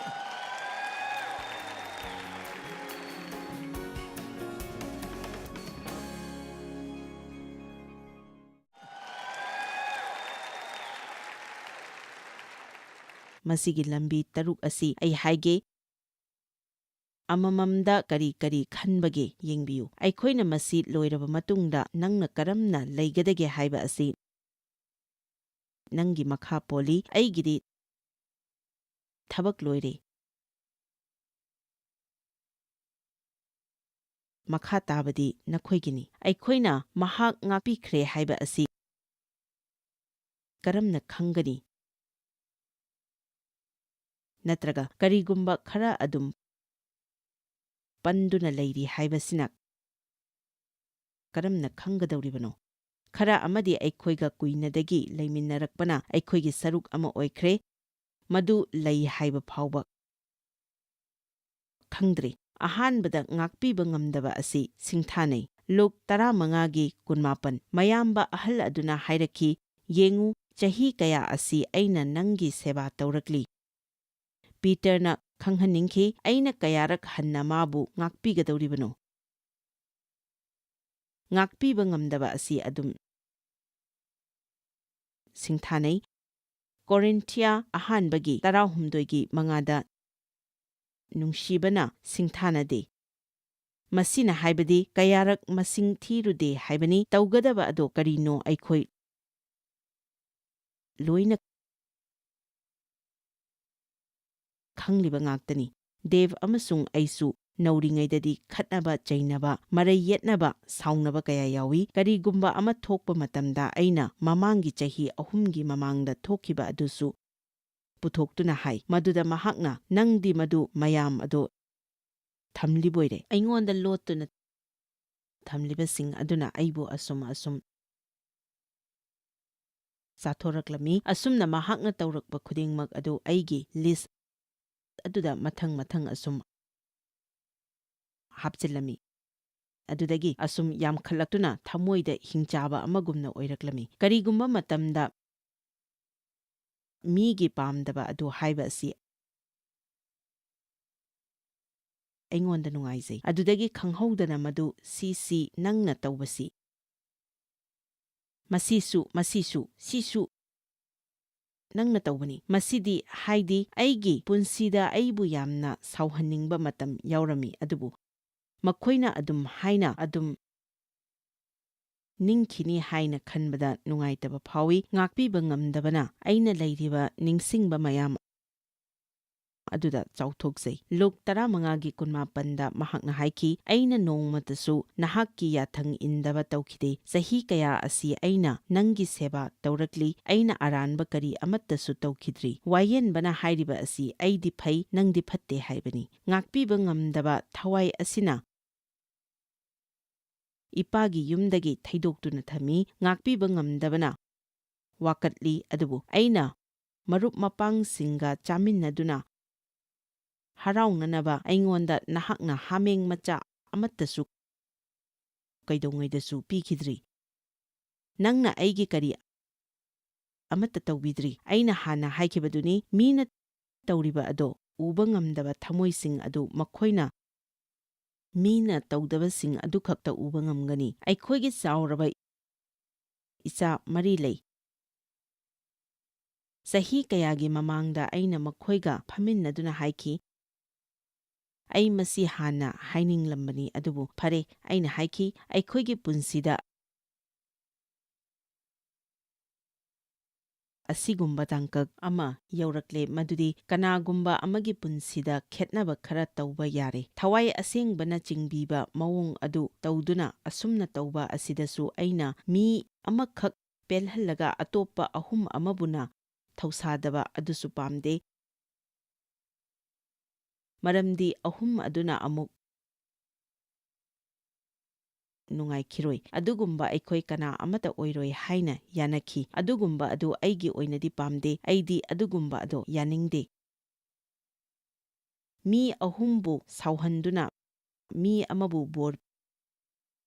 ꯃꯁꯤꯒꯤ ꯂꯝꯕꯤ 6 ꯑꯁꯤ ꯑꯩ ꯍꯥꯏꯒꯦ, ꯑꯃꯃꯝꯗ ꯀꯔꯤ ꯀꯔꯤ ꯈꯟꯕꯒꯦ ꯌꯦꯡꯕꯤꯌꯨ꯫ ꯑꯩꯈꯣꯏꯅ ꯃꯁꯤ ꯂꯣꯏꯔꯕ ꯃꯇꯨꯡꯗ ꯅꯪꯅ ꯀꯔꯝꯅ ꯂꯩꯒꯗꯒꯦ ꯍꯥꯏꯕ ꯑꯁꯤ ꯅꯪꯒꯤ ꯃꯈꯥ ꯄꯣꯜꯂꯤ꯫ ꯑꯩꯒꯤꯗꯤ ꯊꯕꯛ ꯂꯣꯏꯔꯦ꯫ ꯃꯈꯥ ꯇꯥꯕꯗꯤ ꯅꯈꯣꯏꯒꯤꯅꯤ꯫ ꯑꯩꯈꯣꯏꯅ ꯃꯍꯥꯛ ꯉꯥꯛꯄꯤꯈ꯭ꯔꯦ ꯍꯥꯏꯕ ꯑꯁꯤ ꯀꯔꯝꯅ ꯈꯪꯒꯅꯤ? ꯅꯠꯇ꯭ꯔꯒ ꯀꯔꯤꯒꯨꯝꯕ ꯈꯔ ꯑꯗꯨꯝ ꯄꯟꯗꯨꯅ ꯂꯩꯔꯤ ꯍꯥꯏꯕꯁꯤꯅ ꯀꯔꯝꯅ ꯈꯪꯒꯗꯧꯔꯤꯕꯅꯣ? ꯈꯔ ꯑꯃꯗꯤ ꯑꯩꯈꯣꯏꯒ ꯀꯨꯏꯅꯗꯒꯤ ꯂꯩꯃꯤꯟꯅꯔꯛꯄꯅ ꯑꯩꯈꯣꯏꯒꯤ ꯁꯔꯨꯛ ꯑꯃ ꯑꯣꯏꯈ꯭ꯔꯦ, ꯃꯗꯨ ꯂꯩ ꯍꯥꯏꯕ ꯐꯥꯎꯕ ꯈꯪꯗ꯭ꯔꯤ꯫ ꯑꯍꯥꯟꯕꯗ ꯉꯥꯛꯄꯤꯕ ꯉꯝꯗꯕ ꯑꯁꯤ ꯁꯤꯡꯊꯥꯅꯩ꯫ ꯂꯨꯛ 15:18 ꯃꯌꯥꯝꯕ ꯑꯍꯜ ꯑꯗꯨꯅ ꯍꯥꯏꯔꯛꯈꯤ, ꯌꯦꯡꯉꯨ, ꯆꯍꯤ ꯀꯌꯥ ꯑꯁꯤ ꯑꯩꯅ ꯅꯪꯒꯤ ꯁꯦꯕꯥ ꯇꯧꯔꯛꯂꯤ꯫ ꯄꯤꯇꯔꯅ ꯈꯪꯍꯟꯅꯤꯡꯈꯤ, ꯑꯩꯅ ꯀꯌꯥꯔꯛ ꯍꯟꯅ ꯃꯥꯕꯨ ꯉꯥꯛꯄꯤꯒꯗꯧꯔꯤꯕꯅꯣ? ꯉꯥꯛꯄꯤꯕ ꯉꯝꯗꯕ ꯑꯁꯤ ꯑꯗꯨꯝ ꯁꯤꯡꯊꯥꯅꯩ꯫ ꯀꯣꯔꯤꯟꯊꯤꯌꯥ ꯑꯍꯥꯟꯕꯒꯤ 19:5 ꯅꯨꯡꯁꯤꯕꯅ ꯁꯤꯡꯊꯥꯅꯗꯦ꯫ ꯃꯁꯤꯅ ꯍꯥꯏꯕꯗꯤ ꯀꯌꯥꯔꯛ ꯃꯁꯤꯡ ꯊꯤꯔꯨꯗꯦ ꯍꯥꯏꯕꯅꯤ꯫ ꯇꯧꯒꯗꯕ ꯑꯗꯣ ꯀꯔꯤꯅꯣ ꯑꯩꯈꯣꯏ ꯂꯣꯏꯅ ꯈꯪꯂꯤꯕ ꯉꯥꯛꯇꯅꯤ꯫ ꯗꯦꯕ ꯑꯃꯁꯨꯡ ꯑꯩꯁꯨ ꯅꯧꯔꯤꯉꯩꯗꯗꯤ ꯈꯠꯅꯕ ꯆꯩꯅꯕ, ꯃꯔꯩ ꯌꯦꯠꯅꯕ, ꯁꯥꯎꯅꯕ ꯀꯌꯥ ꯌꯥꯎꯏ꯫ ꯀꯔꯤꯒꯨꯝꯕ ꯑꯃ ꯊꯣꯛꯄ ꯃꯇꯝꯗ ꯑꯩꯅ ꯃꯃꯥꯡꯒꯤ ꯆꯍꯤ 3 ꯃꯃꯥꯡꯗ ꯊꯣꯛꯈꯤꯕ ꯑꯗꯨꯁꯨ ꯄꯨꯊꯣꯛꯇꯨꯅ ꯍꯥꯏ, ꯃꯗꯨꯗ ꯃꯍꯥꯛꯅ, ꯅꯪꯗꯤ ꯃꯗꯨ ꯃꯌꯥꯝ ꯑꯗꯣ ꯊꯝꯂꯤꯕꯣꯏꯔꯦ꯫ ꯑꯩꯉꯣꯟꯗ ꯂꯣꯠꯇꯨꯅ ꯊꯝꯂꯤꯕꯁꯤꯡ ꯑꯗꯨꯅ ꯑꯩꯕꯨ ꯑꯁꯨꯝ ꯆꯥꯊꯣꯔꯛꯂꯝꯃꯤ꯫ ꯑꯁꯨꯝꯅ ꯃꯍꯥꯛꯅ ꯇꯧꯔꯛꯄ ꯈꯨꯗꯤꯡꯃꯛ ꯑꯗꯨ ꯑꯩꯒꯤ ꯂꯤꯁ ꯑꯗꯨꯗ ꯃꯊꯪ ꯑꯁꯨꯝ ꯍꯥꯞꯆꯤꯜꯂꯝꯃꯤ꯫ ꯑꯗꯨꯗꯒꯤ ꯑꯁꯨꯝ ꯌꯥꯝꯈꯠꯂꯛꯇꯨꯅ ꯊꯃꯣꯏꯗ ꯍꯤꯡꯆꯥꯕ ꯑꯃꯒꯨꯝꯅ ꯑꯣꯏꯔꯛꯂꯝꯃꯤ꯫ ꯀꯔꯤꯒꯨꯝꯕ ꯃꯇꯝꯗ ꯃꯤꯒꯤ ꯄꯥꯝꯗꯕ ꯑꯗꯨ ꯍꯥꯏꯕ ꯑꯁꯤ ꯑꯩꯉꯣꯟꯗ ꯅꯨꯡꯉꯥꯏꯖꯩ꯫ ꯑꯗꯨꯗꯒꯤ ꯈꯪꯍꯧꯗꯅ ꯃꯗꯨ ꯁꯤ ꯅꯪꯅ ꯇꯧꯕꯁꯤ, ꯁꯤꯁꯨ ꯅꯪꯅ ꯇꯧꯕꯅꯤ꯫ ꯃꯁꯤꯗꯤ ꯍꯥꯏꯗꯤ ꯑꯩꯒꯤ ꯄꯨꯟꯁꯤꯗ ꯑꯩꯕꯨ ꯌꯥꯝꯅ ꯁꯥꯎꯍꯟꯅꯤꯡꯕ ꯃꯇꯝ ꯌꯥꯎꯔꯝꯃꯤ, ꯑꯗꯨꯕꯨ ꯃꯈꯣꯏꯅ ꯑꯗꯨꯝ ꯍꯥꯏꯅ ꯑꯗꯨꯝ ꯅꯤꯡꯈꯤꯅꯤ ꯍꯥꯏꯅ ꯈꯟꯕꯗ ꯅꯨꯡꯉꯥꯏꯇꯕ ꯐꯥꯎꯏ꯫ ꯉꯥꯛꯄꯤꯕ ꯉꯝꯗꯕꯅ ꯑꯩꯅ ꯂꯩꯔꯤꯕ ꯅꯤꯡꯁꯤꯡꯕ ꯃꯌꯥꯝ ꯑꯗꯨꯗ ꯆꯥꯎꯊꯣꯛꯆꯩ꯫ ꯂꯨꯛ 15:18ꯗ ꯃꯍꯥꯛꯅ ꯍꯥꯏꯈꯤ, ꯑꯩꯅ ꯅꯣꯡꯃꯇꯁꯨ ꯅꯍꯥꯛꯀꯤ ꯌꯥꯊꯪ ꯏꯟꯗꯕ ꯇꯧꯈꯤꯗꯦ꯫ ꯆꯍꯤ ꯀꯌꯥ ꯑꯁꯤ ꯑꯩꯅ ꯅꯪꯒꯤ ꯁꯦꯕꯥ ꯇꯧꯔꯛꯂꯤ, ꯑꯩꯅ ꯑꯔꯥꯟꯕ ꯀꯔꯤ ꯑꯃꯠꯇꯁꯨ ꯇꯧꯈꯤꯗ꯭ꯔꯤ꯫ ꯋꯥꯌꯦꯟꯕꯅ ꯍꯥꯏꯔꯤꯕ ꯑꯁꯤ ꯑꯩꯗꯤ ꯐꯩ, ꯅꯪꯗꯤ ꯐꯠꯇꯦ ꯍꯥꯏꯕꯅꯤ꯫ ꯉꯥꯛꯄꯤꯕ ꯉꯝꯗꯕ ꯊꯋꯥꯏ ꯑꯁꯤꯅ ꯏꯄꯥꯒꯤ ꯌꯨꯝꯗꯒꯤ ꯊꯩꯗꯣꯛꯇꯨꯅ ꯊꯝꯃꯤ꯫ ꯉꯥꯛꯄꯤꯕ ꯉꯝꯗꯕꯅ ꯋꯥꯀꯠꯂꯤ, ꯑꯗꯨꯕꯨ ꯑꯩꯅ ꯃꯔꯨꯞ ꯃꯄꯥꯡꯁꯤꯡꯒ ꯆꯥꯃꯤꯟꯅꯗꯨꯅ ꯍꯔꯥꯎꯅꯅꯕ ꯑꯩꯉꯣꯟꯗ ꯅꯍꯥꯛꯅ ꯍꯥꯃꯦꯡ ꯃꯆꯥ ꯑꯃꯠꯇꯁꯨ ꯀꯩꯗꯧꯉꯩꯗꯁꯨ ꯄꯤꯈꯤꯗ꯭ꯔꯤ꯫ ꯅꯪꯅ ꯑꯩꯒꯤ ꯀꯔꯤ ꯑꯃꯠꯇ ꯇꯧꯕꯤꯗ꯭ꯔꯤ꯫ ꯑꯩꯅ ꯍꯥꯟꯅ ꯍꯥꯏꯈꯤꯕꯗꯨꯅꯤ, ꯃꯤꯅ ꯇꯧꯔꯤꯕ ꯑꯗꯣ ꯎꯕ ꯉꯝꯗꯕ ꯊꯃꯣꯏꯁꯤꯡ ꯑꯗꯨ ꯃꯈꯣꯏꯅ ꯃꯤꯅ ꯇꯧꯗꯕꯁꯤꯡ ꯑꯗꯨꯈꯛꯇ ꯎꯕ ꯉꯝꯒꯅꯤ꯫ ꯑꯩꯈꯣꯏꯒꯤ ꯆꯥꯎꯔꯕ ꯏꯆꯥ 4 ꯂꯩ꯫ ꯆꯍꯤ ꯀꯌꯥꯒꯤ ꯃꯃꯥꯡꯗ ꯑꯩꯅ ꯃꯈꯣꯏꯒ ꯐꯝꯃꯤꯟꯅꯗꯨꯅ ꯍꯥꯏꯈꯤ, ꯑꯩ ꯃꯁꯤ ꯍꯥꯟꯅ ꯍꯥꯏꯅꯤꯡꯂꯝꯕꯅꯤ, ꯑꯗꯨꯕꯨ ꯐꯔꯦ, ꯑꯩꯅ ꯍꯥꯏꯈꯤ, ꯑꯩꯈꯣꯏꯒꯤ ꯄꯨꯟꯁꯤꯗ ꯑꯁꯤꯒꯨꯝꯕ ꯇꯥꯡꯀꯛ ꯑꯃ ꯌꯧꯔꯛꯂꯦ ꯃꯗꯨꯗꯤ ꯀꯅꯥꯒꯨꯝꯕ ꯑꯃꯒꯤ ꯄꯨꯟꯁꯤꯗ ꯈꯦꯠꯅꯕ ꯈꯔ ꯇꯧꯕ ꯌꯥꯔꯦ꯫ ꯊꯋꯥꯏ ꯑꯁꯦꯡꯕꯅ ꯆꯤꯡꯕꯤꯕ ꯃꯑꯣꯡ ꯑꯗꯨ ꯇꯧꯗꯨꯅ ꯑꯁꯨꯝꯅ ꯇꯧꯕ ꯑꯁꯤꯗꯁꯨ ꯑꯩꯅ ꯃꯤ ꯑꯃꯈꯛ ꯄꯦꯜꯍꯜꯂꯒ ꯑꯇꯣꯞꯄ 3 ꯑꯃꯕꯨꯅ ꯊꯧꯁꯥꯗꯕ ꯑꯗꯨꯁꯨ ꯄꯥꯝꯗꯦ, ꯃꯔꯝꯗꯤ 3 ꯑꯗꯨꯅ ꯑꯃꯨꯛ ꯅꯨꯡꯉꯥꯏꯈꯤꯔꯣꯏ꯫ ꯑꯗꯨꯒꯨꯝꯕ ꯑꯩꯈꯣꯏ ꯀꯅꯥ ꯑꯃꯠꯇ ꯑꯣꯏꯔꯣꯏ ꯍꯥꯏꯅ ꯌꯥꯅꯈꯤ꯫ ꯑꯗꯨꯒꯨꯝꯕ ꯑꯗꯨ ꯑꯩꯒꯤ ꯑꯣꯏꯅꯗꯤ ꯄꯥꯝꯗꯦ, ꯑꯩꯗꯤ ꯑꯗꯨꯒꯨꯝꯕ ꯑꯗꯣ ꯌꯥꯅꯤꯡꯗꯦ꯫ ꯃꯤ 3ꯕꯨ ꯁꯥꯎꯍꯟꯗꯨꯅ ꯃꯤ ꯑꯃꯕꯨ ꯕꯣꯔ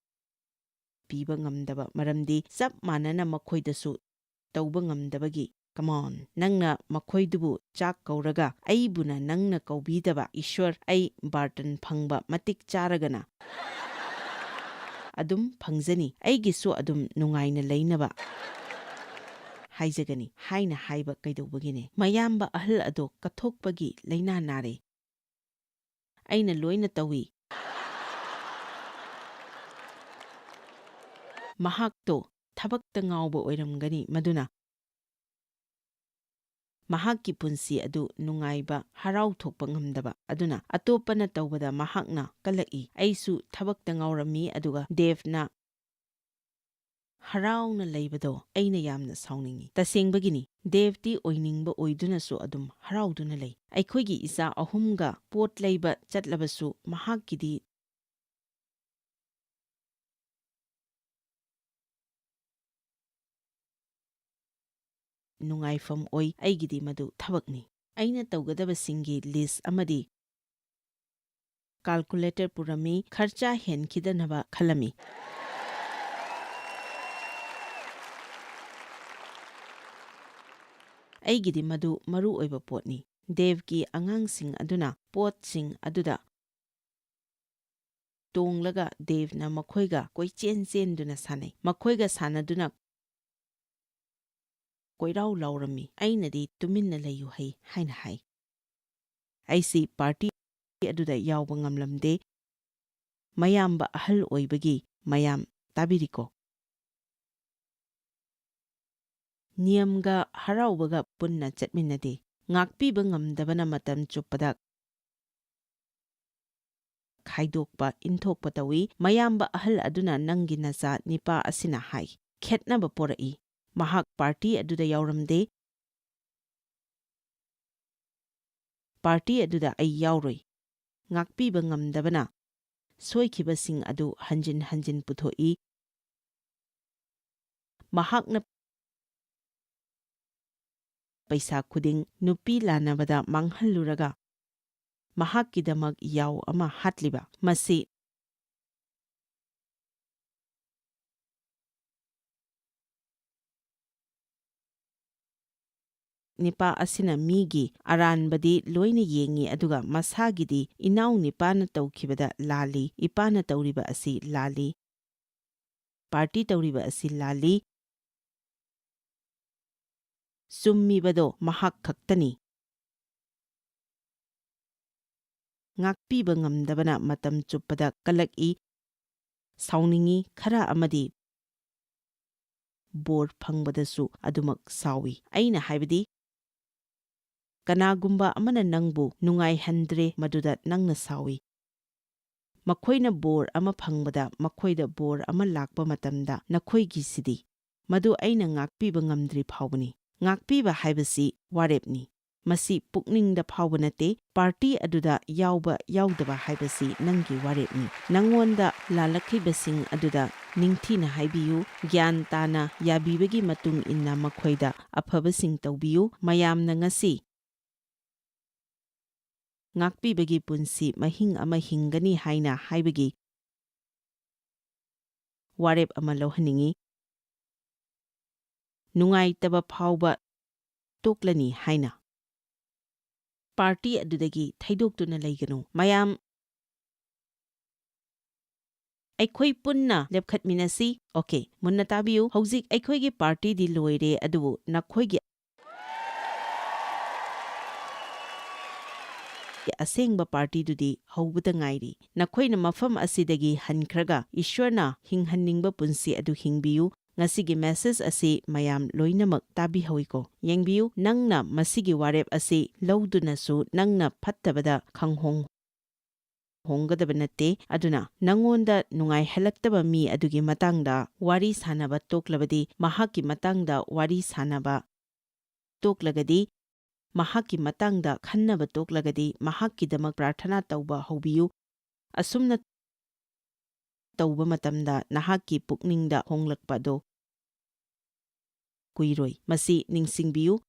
ꯄꯤꯕ ꯉꯝꯗꯕ ꯃꯔꯝꯗꯤ ꯆꯞ ꯃꯥꯟꯅꯅ ꯃꯈꯣꯏꯗꯁꯨ ꯇꯧꯕ ꯉꯝꯗꯕꯒꯤ꯫ ꯀꯃꯣꯟ, ꯅꯪꯅ ꯃꯈꯣꯏꯗꯨꯕꯨ ꯆꯥꯛ ꯀꯧꯔꯒ ꯑꯩꯕꯨꯅ ꯅꯪꯅ ꯀꯧꯕꯤꯗꯕ꯫ ꯏꯁ꯭ꯋꯔ, ꯑꯩ ꯕꯥꯔꯇꯟ ꯐꯪꯕ ꯃꯇꯤꯛ ꯆꯥꯔꯒꯅ ꯑꯗꯨꯝ ꯐꯪꯖꯅꯤ, ꯑꯩꯒꯤꯁꯨ ꯑꯗꯨꯝ ꯅꯨꯡꯉꯥꯏꯅ ꯂꯩꯅꯕ ꯍꯥꯏꯖꯒꯅꯤ ꯍꯥꯏꯅ ꯍꯥꯏꯕ ꯀꯩꯗꯧꯕꯒꯤꯅꯦ? ꯃꯌꯥꯝꯕ ꯑꯍꯜ ꯑꯗꯣ ꯀꯠꯊꯣꯛꯄꯒꯤ ꯂꯩꯅꯥ ꯅꯥꯔꯦ꯫ ꯑꯩꯅ ꯂꯣꯏꯅ ꯇꯧꯏ꯫ ꯃꯍꯥꯛꯇꯣ ꯊꯕꯛꯇ ꯉꯥꯎꯕ ꯑꯣꯏꯔꯝꯒꯅꯤ, ꯃꯗꯨꯅ ꯃꯍꯥꯛꯀꯤ ꯄꯨꯟꯁꯤ ꯑꯗꯨ ꯅꯨꯡꯉꯥꯏꯕ ꯍꯔꯥꯎꯊꯣꯛꯄ ꯉꯝꯗꯕ, ꯑꯗꯨꯅ ꯑꯇꯣꯞꯄꯅ ꯇꯧꯕꯗ ꯃꯍꯥꯛꯅ ꯀꯜꯂꯛꯏ꯫ ꯑꯩꯁꯨ ꯊꯕꯛꯇ ꯉꯥꯎꯔꯝꯃꯤ, ꯑꯗꯨꯒ ꯗꯦꯚꯅ ꯍꯔꯥꯎꯅ ꯂꯩꯕꯗꯣ ꯑꯩꯅ ꯌꯥꯝꯅ ꯁꯥꯎꯅꯤꯡꯏ꯫ ꯇꯁꯦꯡꯕꯒꯤꯅꯤ, ꯗꯦꯚꯇꯤ ꯑꯣꯏꯅꯤꯡꯕ ꯑꯣꯏꯗꯨꯅꯁꯨ ꯑꯗꯨꯝ ꯍꯔꯥꯎꯗꯨꯅ ꯂꯩ꯫ ꯑꯩꯈꯣꯏꯒꯤ ꯏꯆꯥ 3ꯒ ꯄꯣꯠ ꯂꯩꯕ ꯆꯠꯂꯕꯁꯨ ꯃꯍꯥꯛꯀꯤꯗꯤ ꯅꯨꯡꯉꯥꯏꯐꯝ ꯑꯣꯏ, ꯑꯩꯒꯤꯗꯤ ꯃꯗꯨ ꯊꯕꯛꯅꯤ꯫ ꯑꯩꯅ ꯇꯧꯒꯗꯕꯁꯤꯡꯒꯤ ꯂꯤꯁ꯭ꯠ ꯑꯃꯗꯤ ꯀꯥꯜꯀꯨꯂꯦꯇꯔ ꯄꯨꯔꯝꯃꯤ, ꯈꯔꯆꯥ ꯍꯦꯟꯈꯤꯗꯅꯕ ꯈꯜꯂꯝꯃꯤ꯫ ꯑꯩꯒꯤꯗꯤ ꯃꯗꯨ ꯃꯔꯨ ꯑꯣꯏꯕ ꯄꯣꯠꯅꯤ꯫ ꯗꯦꯚꯀꯤ ꯑꯉꯥꯡꯁꯤꯡ ꯑꯗꯨꯅ ꯄꯣꯠꯁꯤꯡ ꯑꯗꯨꯗ ꯇꯣꯡꯂꯒ ꯗꯦꯚꯅ ꯃꯈꯣꯏꯒ ꯀꯣꯏꯆꯦꯟ ꯆꯦꯟꯗꯨꯅ ꯁꯥꯟꯅꯩ꯫ ꯃꯈꯣꯏꯒ ꯁꯥꯟꯅꯗꯨꯅ ꯀꯣꯏꯔꯥꯎ ꯂꯥꯎꯔꯝꯃꯤ꯫ ꯑꯩꯅꯗꯤ ꯇꯨꯃꯤꯟꯅ ꯂꯩꯌꯨ ꯍꯥꯏꯅ ꯍꯥꯏ꯫ ꯑꯩꯁꯤ ꯄꯥꯔꯇꯤ ꯑꯗꯨꯗ ꯌꯥꯎꯕ ꯉꯝꯂꯝꯗꯦ꯫ ꯃꯌꯥꯝꯕ ꯑꯍꯜ ꯑꯣꯏꯕꯒꯤ ꯃꯌꯥꯝ ꯇꯥꯕꯤꯔꯤꯀꯣ? ꯅꯤꯌꯝꯒ ꯍꯔꯥꯎꯕꯒ ꯄꯨꯟꯅ ꯆꯠꯃꯤꯟꯅꯗꯦ꯫ ꯉꯥꯛꯄꯤꯕ ꯉꯝꯗꯕꯅ ꯃꯇꯝ ꯆꯨꯞꯄꯗ ꯈꯥꯏꯗꯣꯛꯄ ꯏꯟꯊꯣꯛꯄ ꯇꯧꯏ꯫ ꯃꯌꯥꯝꯕ ꯑꯍꯜ ꯑꯗꯨꯅ ꯅꯪꯒꯤ ꯅꯆꯥ ꯅꯤꯄꯥ ꯑꯁꯤꯅ ꯍꯥꯏ, ꯈꯦꯠꯅꯕ ꯄꯣꯔꯛꯏ꯫ ꯃꯍꯥꯛ ꯄꯥꯔꯇꯤ ꯑꯗꯨꯗ ꯌꯥꯎꯔꯝꯗꯦ꯫ ꯄꯥꯔꯇꯤ ꯑꯗꯨꯗ ꯑꯩ ꯌꯥꯎꯔꯣꯏ꯫ ꯉꯥꯛꯄꯤꯕ ꯉꯝꯗꯕꯅ ꯁꯣꯏꯈꯤꯕꯁꯤꯡ ꯑꯗꯨ ꯍꯟꯖꯤꯟ ꯍꯟꯖꯤꯟ ꯄꯨꯊꯣꯛꯏ꯫ ꯃꯍꯥꯛꯅ ꯄꯩꯁꯥ ꯈꯨꯗꯤꯡ ꯅꯨꯄꯤ ꯂꯥꯟꯅꯕꯗ ꯃꯥꯡꯍꯜꯂꯨꯔꯒ ꯃꯍꯥꯛꯀꯤꯗꯃꯛ ꯌꯥꯎ ꯑꯃ ꯍꯥꯠꯂꯤꯕ꯫ ꯃꯁꯤ nipa asina migi aranbadi loina yengi aduga masagidi inaw nipana tawkhibada lali ipana tawriba asi lali party tawriba asi lali summibado mahak khaktani ngakpiba ngamdabana matam chuppada kalaki sauningi khara amadi bor phangbadasu adumak sawi aina haibadi kanagumba amana nangbu nungai handre maduda nangna sawi makhoina bor ama phangbada makhoida bor ama lakpa matamda nakhoigi sidi madu aina ngakpiba ngamdri phawbani ngakpiba haibasi warepni masi pukningda phawba nate party aduda yawba yawdaba haibasi nangi warepni nangonda lalakhibasing aduda ningthina haibiyu gyan tana yabibagi matung inna makhoida afabasing tawbiyu mayamna ngasi ngakpibagi punsi mahing ama hingani haina haibagi warep ama lohhaningi nungaitaba phawba toklani haina party adudagi thaidoktuna leiganu mayam aikhoi punna lepkhatminasi okay munna tabiyu hauzik aikhoigi party di loire adubu nakhoigi asengba party dudi hawbada ngairi nakhoina mafam asidagi hankhraga ishwarna hinghaningba punsi adu hingbiyu ngasigi message asi mayam loinamak tabi hawiko yengbiyu nangna masigi warep asi lawdunasu nangna phattabada khanghong hongadaba nate aduna nangonda nungai halaktaba mi adugi matangda wari sanaba toklabadi mahaki matangda wari sanaba toklagadi mahaki matangda khannaba toklagadi mahaki damak prarthana tauba haubiyu asumna tauba matamda nahaki pukningda honglakpado kuiroi masi ningsingbiyu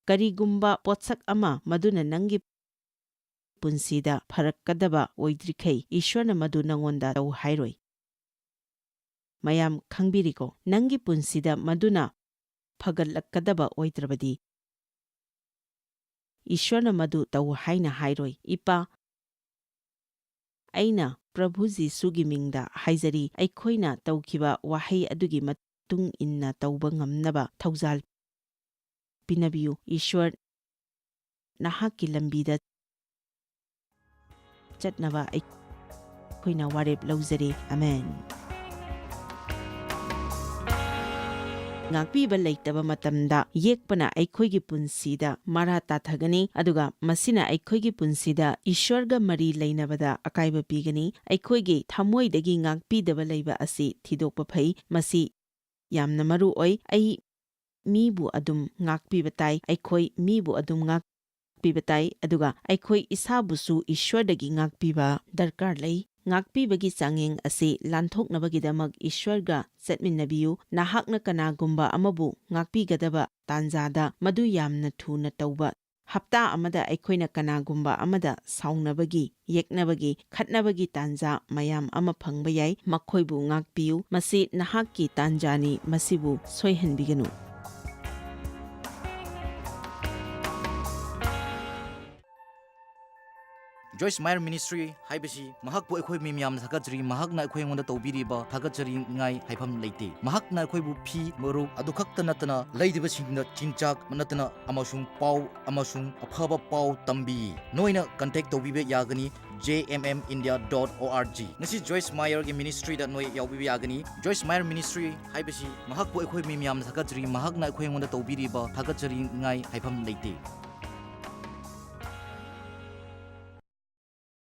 karigumba potsak ama maduna nangi punsida pharakkadaba oidrikhai ishwarna madu nangonda tau hairoi mayam khangbiriko nangi punsida maduna phagalakkadaba oidrabadi ishwarna madu tau haina hairoi ipa aina Prabhu Jisugi mingda haizari aikhoina tawkiba wahai adugi matung inna tawba ngamnaba thawjal pinabiyu ishwar nahaki lambida chatnaba aikhoina warep lawjari amen ngakpiba leitaba matamda yekpana aikhoigi punsida mara tathagani aduga masina aikhoigi punsida ishwarga mari leinabada akaiba pigani aikhoigi thamoidagi ngakpidaba leiba asi thidokpa phai masi yamna maru oi ai mibu adum ngakpiba tai aikhoi mibu adum ngakpiba tai aduga aikhoi isabusu ishwardagi ngakpiba darkar lei ngakpibagi changyeng asi lanthoknabagidamak ishwarga chatminnabiyu nahakna kanagumba amabu ngakpigadaba tanjada madu yamna thuna tauba hapta amada aikhoina kanagumba amada saungnabagi yeknabagi khatnabagi tanja mayam ama phangba yai makhoibu ngakpiyu masi nahakki tanjani masibu soihanbiganu Joyce Meyer Ministry haibasi mahakpu aikhoi mimyam thakajri mahakna aikhoi ngonda tawbiriba thakajri ngai haifam leite mahakna aikhoi phi moru adu khakta natana leidiba singna chinchak manatana amasung pau amasung aphaba pau tambi noina contact tawbibe yagani jmmindia.org ngasi Joyce Meyer gi ministry da noi yawbibe yagani Joyce Meyer Ministry haibasi mahakpu aikhoi mimyam thakajri mahakna aikhoi ngonda tawbiriba thakajri ngai haifam leite